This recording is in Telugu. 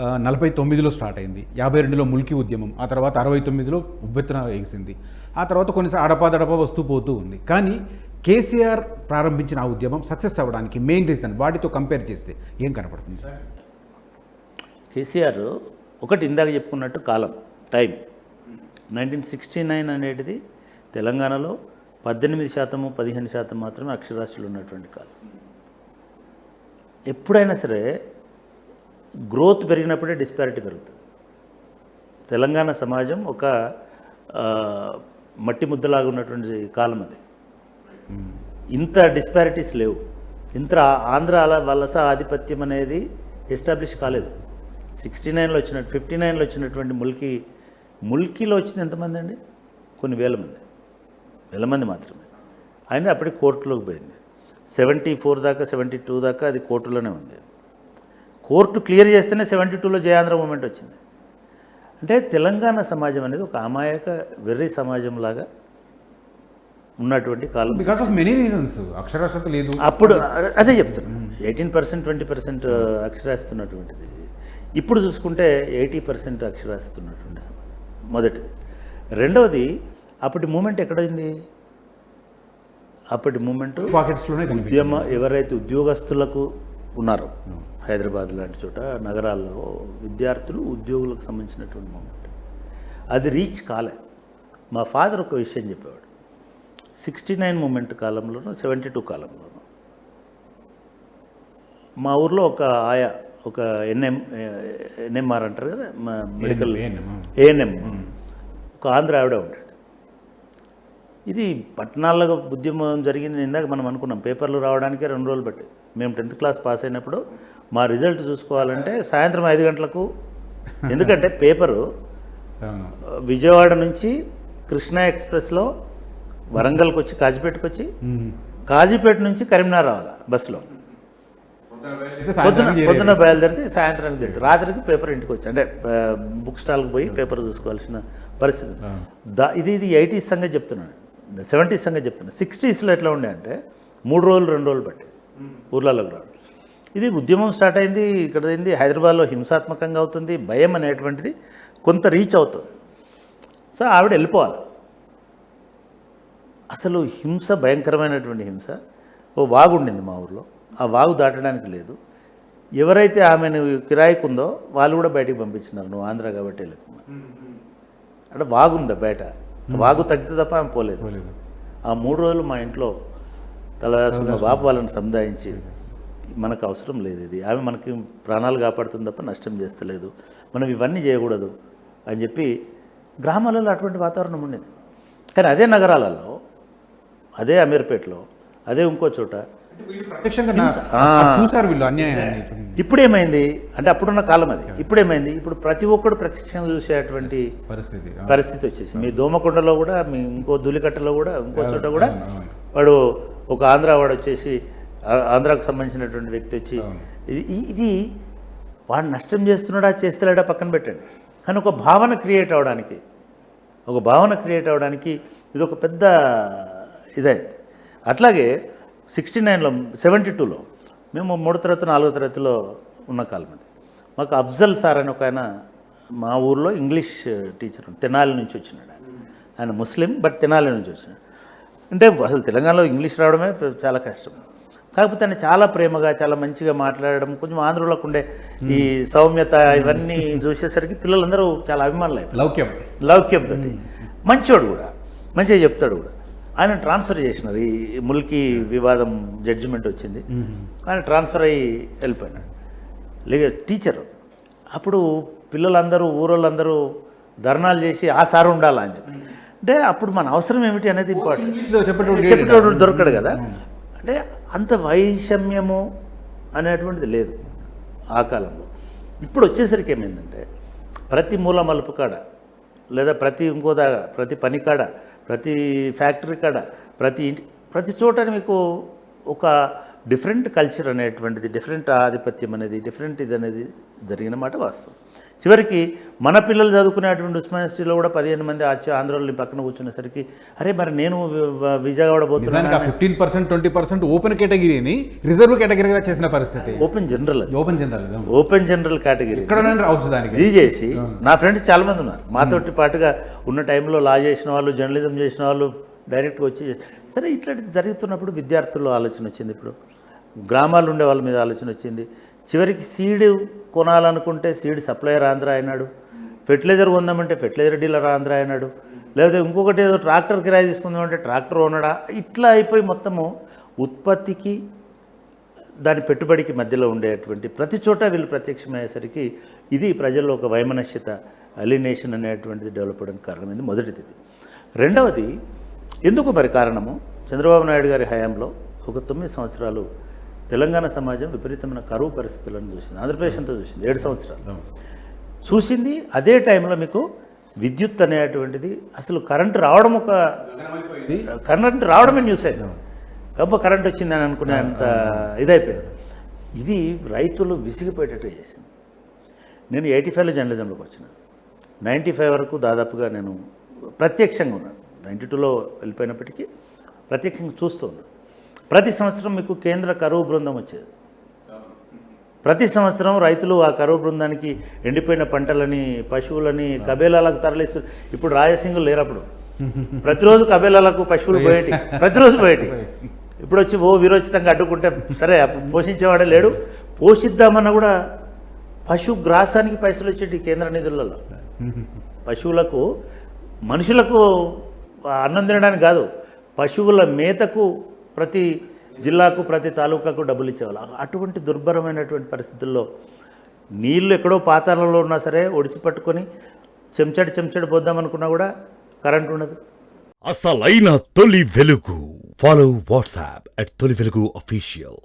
49లో స్టార్ట్ అయింది, 52లో ముల్కీ ఉద్యమం, ఆ తర్వాత 69లో ఉవ్వెత్తున ఎగిసింది, ఆ తర్వాత కొన్నిసార్లు అడపాదడపా వస్తూ పోతూ ఉంది. కానీ కేసీఆర్ ప్రారంభించిన ఆ ఉద్యమం సక్సెస్ అవ్వడానికి మెయిన్ రీజన్ వాటితో కంపేర్ చేస్తే ఏం కనపడుతుంది? కేసీఆర్ ఒకటి ఇందాక చెప్పుకున్నట్టు కాలం టైం 1969 అనేది తెలంగాణలో 18% 15% మాత్రమే అక్షరాస్యులు ఉన్నటువంటి కాలం. ఎప్పుడైనా సరే గ్రోత్ పెరిగినప్పుడే డిస్పారిటీ పెరుగుతుంది. తెలంగాణ సమాజం ఒక మట్టి ముద్దలాగా ఉన్నటువంటి కాలం అది. ఇంత డిస్పారిటీస్ లేవు. ఇంత ఆంధ్ర వలస ఆధిపత్యం అనేది ఎస్టాబ్లిష్ కాలేదు. 69లో వచ్చినట్టు 59లో వచ్చినటువంటి ముల్కీలో వచ్చింది ఎంతమంది అండి? కొన్ని వేల మంది మాత్రమే. ఆయన అప్పటికి కోర్టులోకి పోయింది. 74 దాకా 72 దాకా అది కోర్టులోనే ఉంది. కోర్టు క్లియర్ చేస్తేనే 72లో జయాంధ్ర మూమెంట్ వచ్చింది. అంటే తెలంగాణ సమాజం అనేది ఒక అమాయక వెర్రి సమాజం లాగా ఉన్నటువంటి కాలం. Because of many reasons. అక్షరాస్యత లేదు అప్పుడు. అదే చెప్తున్నాను, 18% 20% అక్షరాస్తున్నటువంటిది. ఇప్పుడు చూసుకుంటే 80% అక్షరాస్తున్నటువంటి సమాజం మొదటిది. రెండవది, అప్పటి మూమెంట్ ఎక్కడైంది? అప్పటి మూమెంట్ పాకెట్స్లోనే ఎవరైతే ఉద్యోగస్తులకు ఉన్నారో హైదరాబాద్ లాంటి చోట నగరాల్లో విద్యార్థులు ఉద్యోగులకు సంబంధించినటువంటి మూమెంట్ అది రీచ్ కాలే. మా ఫాదర్ ఒక విషయం చెప్పేవాడు, 69 మూమెంట్ కాలంలోనూ 72 కాలంలోనూ మా ఊర్లో ఒక ఆయా, ఒక ఎన్ఎంఆర్ అంటారు కదా, మెడికల్ ఏఎన్ఎం, ఒక ఆంధ్ర ఆవిడ ఉంటాడు. ఇది పట్టణాల్లో ఉద్యమం జరిగింది. ఇందాక మనం అనుకున్నాం పేపర్లు రావడానికే 2 రోజులు పట్టి. మేము 10th క్లాస్ పాస్ అయినప్పుడు మా రిజల్ట్ చూసుకోవాలంటే సాయంత్రం 5 గంటలకు. ఎందుకంటే పేపరు విజయవాడ నుంచి కృష్ణా ఎక్స్ప్రెస్లో వరంగల్కి వచ్చి కాజీపేటకు వచ్చి, కాజీపేట నుంచి కరీంనగర్ రావాలి బస్సులో. పొద్దున బయలుదేరితే సాయంత్రానికి తింటారు, రాత్రికి పేపర్ ఇంటికి వచ్చి, అంటే బుక్ స్టాల్కి పోయి పేపర్ చూసుకోవాల్సిన పరిస్థితి. ఇది 80s సంగతి చెప్తున్నాను, 70s సంగతి చెప్తున్నాను. 60sలో ఎట్లా ఉండే అంటే 3 రోజులు 2 రోజులు పట్టి ఊర్లలోకి రావడం. ఇది ఉద్యమం స్టార్ట్ అయింది ఇక్కడ అయింది. హైదరాబాద్లో హింసాత్మకంగా అవుతుంది, భయం అనేటువంటిది కొంత రీచ్ అవుతుంది. సో ఆవిడ వెళ్ళిపోవాలి. అసలు హింస భయంకరమైనటువంటి హింస. ఓ వాగు ఉండింది మా ఊర్లో, ఆ వాగు దాటడానికి లేదు. ఎవరైతే ఆమెను కిరాయికి ఉందో వాళ్ళు కూడా బయటికి పంపించినారు, నువ్వు ఆంధ్ర కాబట్టి వెళ్ళకుండా. అంటే వాగు ఉందా బయట, వాగు తగ్గితే తప్ప ఆమె పోలేదు. ఆ 3 రోజులు మా ఇంట్లో తలదాసుకున్న బాబు వాళ్ళని సముదాయించి, మనకు అవసరం లేదు ఇది, ఆమె మనకి ప్రాణాలు కాపాడుతుంది తప్ప నష్టం చేస్తలేదు, మనం ఇవన్నీ చేయకూడదు అని చెప్పి గ్రామాలలో అటువంటి వాతావరణం ఉండేది. కానీ అదే నగరాలలో, అదే అమీర్పేటలో, అదే ఇంకో చోట చూసారు వీళ్ళు అన్యాయాన్ని. ఇప్పుడు ఏమైంది అంటే అప్పుడున్న కాలం అది. ఇప్పుడు ఏమైంది, ఇప్పుడు ప్రతి ఒక్కడు ప్రత్యక్షంగా చూసేటువంటి పరిస్థితి వచ్చేసి, మీ దోమకొండలో కూడా, మీ ఇంకో ధూళికట్టలో కూడా, ఇంకో చోట కూడా వాడు ఒక ఆంధ్ర వాడు వచ్చేసి, ఆంధ్రాకు సంబంధించినటువంటి వ్యక్తి వచ్చి ఇది వాడు నష్టం చేస్తున్నాడా చేస్తలేడా పక్కన పెట్టండి, కానీ ఒక భావన క్రియేట్ అవడానికి ఇది ఒక పెద్ద ఇదైంది. అట్లాగే 69లో 72లో మేము 3వ తరగతి 4వ తరగతిలో ఉన్న కాలం అది. మాకు అఫ్జల్ సార్ అని ఒక ఆయన మా ఊర్లో ఇంగ్లీష్ టీచర్, తెనాలి నుంచి వచ్చినాడు. ఆయన ముస్లిం, బట్ తెనాలి నుంచి వచ్చినాడు. అంటే అసలు తెలంగాణలో ఇంగ్లీష్ రావడమే చాలా కష్టం. కాకపోతే ఆయన చాలా ప్రేమగా, చాలా మంచిగా మాట్లాడడం, కొంచెం ఆంధ్రులకు ఉండే ఈ సౌమ్యత ఇవన్నీ చూసేసరికి పిల్లలందరూ చాలా అభిమానులు అయిపోయారు. లౌక్యంతో మంచోడు కూడా, మంచిగా చెప్తాడు కూడా. ఆయన ట్రాన్స్ఫర్ చేసినారు. ఈ ముల్కీ వివాదం జడ్జిమెంట్ వచ్చింది, ఆయన ట్రాన్స్ఫర్ అయ్యి వెళ్ళిపోయినాడు. లేక టీచరు అప్పుడు పిల్లలందరూ ఊరోళ్ళందరూ ధర్నాలు చేసి ఆ సార్ ఉండాలా అని చెప్పి. అంటే అప్పుడు మన అవసరం ఏమిటి అనేది ఇంపార్టెంట్. చెప్పేటోడు దొరకడు కదా. అంటే అంత వైషమ్యము అనేటువంటిది లేదు ఆ కాలంలో. ఇప్పుడు వచ్చేసరికి ఏమైందంటే ప్రతి మూల మలుపు కాడ, లేదా ప్రతి ఇంకో దాగా, ప్రతి పని కాడ, ప్రతి ఫ్యాక్టరీ కాడ, ప్రతి చోట మీకు ఒక డిఫరెంట్ కల్చర్ అనేటువంటిది, డిఫరెంట్ ఆధిపత్యం అనేది, డిఫరెంట్ ఇది అనేది జరిగిన మాట వాస్తవం. చివరికి మన పిల్లలు చదువుకునేటువంటి ఉస్మానియా యూనివర్సిటీలో కూడా 15 మంది ఆంధ్రలో పక్కన కూర్చునేసరికి అరే మరి నేను విజయవాడ పోతున్నాను. 15% 20% ఓపెన్ కేటగిరీని రిజర్వ్ కేటగిరీగా చేసిన పరిస్థితి. Open general open general category ఎక్కడైనా రావచ్చు దానికి. ఇది చేసి నా ఫ్రెండ్స్ చాలా మంది ఉన్నారు మాతోటి పాటుగా ఉన్న టైంలో లా చేసిన వాళ్ళు, జర్నలిజం చేసిన వాళ్ళు డైరెక్ట్గా వచ్చి సరే ఇట్లాంటిది జరుగుతున్నప్పుడు విద్యార్థుల్లో ఆలోచన వచ్చింది. ఇప్పుడు గ్రామాల్లో ఉండే వాళ్ళ మీద ఆలోచన వచ్చింది. చివరికి సీడ్ కొనాలనుకుంటే సీడ్ సప్లయర్ ఆంధ్ర అయినాడు, ఫెర్టిలైజర్ కొందామంటే ఫెర్టిలైజర్ డీలర్ ఆంధ్ర అయినాడు, లేకపోతే ఇంకొకటి ఏదో ట్రాక్టర్ కిరాయి తీసుకుందామంటే ట్రాక్టర్ ఓనడా. ఇట్లా అయిపోయి మొత్తము ఉత్పత్తికి దాని పెట్టుబడికి మధ్యలో ఉండేటువంటి ప్రతి చోట వీళ్ళు ప్రత్యక్షమయ్యేసరికి ఇది ప్రజల్లో ఒక వైమనస్యత, అలినేషన్ అనేటువంటిది డెవలప్ అవడానికి కారణమైంది. మొదటిది. రెండవది ఎందుకు మరి కారణము, చంద్రబాబు నాయుడు గారి హయాంలో ఒక 9 సంవత్సరాలు తెలంగాణ సమాజం విపరీతమైన కరువు పరిస్థితులను చూసింది. ఆంధ్రప్రదేశ్ అంతా చూసింది 7 సంవత్సరాలు చూసింది. అదే టైంలో మీకు విద్యుత్ అనేటువంటిది అసలు కరెంటు రావడమే న్యూస్ అయింది. గొప్ప కరెంట్ వచ్చిందని అనుకునే అంత ఇదైపోయింది. ఇది రైతులు విసిగిపోయేటట్టు చేసింది. నేను 85లో జర్నలిజంలోకి వచ్చిన, 95 వరకు దాదాపుగా నేను ప్రత్యక్షంగా ఉన్నాను. 92లో వెళ్ళిపోయినప్పటికీ ప్రత్యక్షంగా చూస్తూ ఉన్నాను. ప్రతి సంవత్సరం మీకు కేంద్ర కరువు బృందం వచ్చేది. ప్రతి సంవత్సరం రైతులు ఆ కరువు బృందానికి ఎండిపోయిన పంటలని, పశువులని కబేలాలకు తరలిస్తారు. ఇప్పుడు రాయసింగులు లేరప్పుడు ప్రతిరోజు కబేలాలకు పశువులు పోయేటి, ప్రతిరోజు పోయేటి. ఇప్పుడు వచ్చి విరోచితంగా అడ్డుకుంటే సరే పోషించేవాడే లేడు, పోషిద్దామన్నా కూడా పశు గ్రాసానికి పైసలు వచ్చేటి కేంద్ర నిధులలో. పశువులకు, మనుషులకు అన్నం తినడానికి కాదు, పశువుల మేతకు ప్రతి జిల్లాకు ప్రతి తాలూకాకు డబ్బులు ఇచ్చేవాళ్ళు. అటువంటి దుర్భరమైనటువంటి పరిస్థితుల్లో నీళ్ళు ఎక్కడో పాతాలలో ఉన్నా సరే ఒడిసి పట్టుకొని చెంచాడు పోద్దామనుకున్నా కూడా కరెంట్ ఉండదు. అసలైన తొలి వెలుగు. ఫాలో వాట్సాప్ @తొలి వెలుగు official.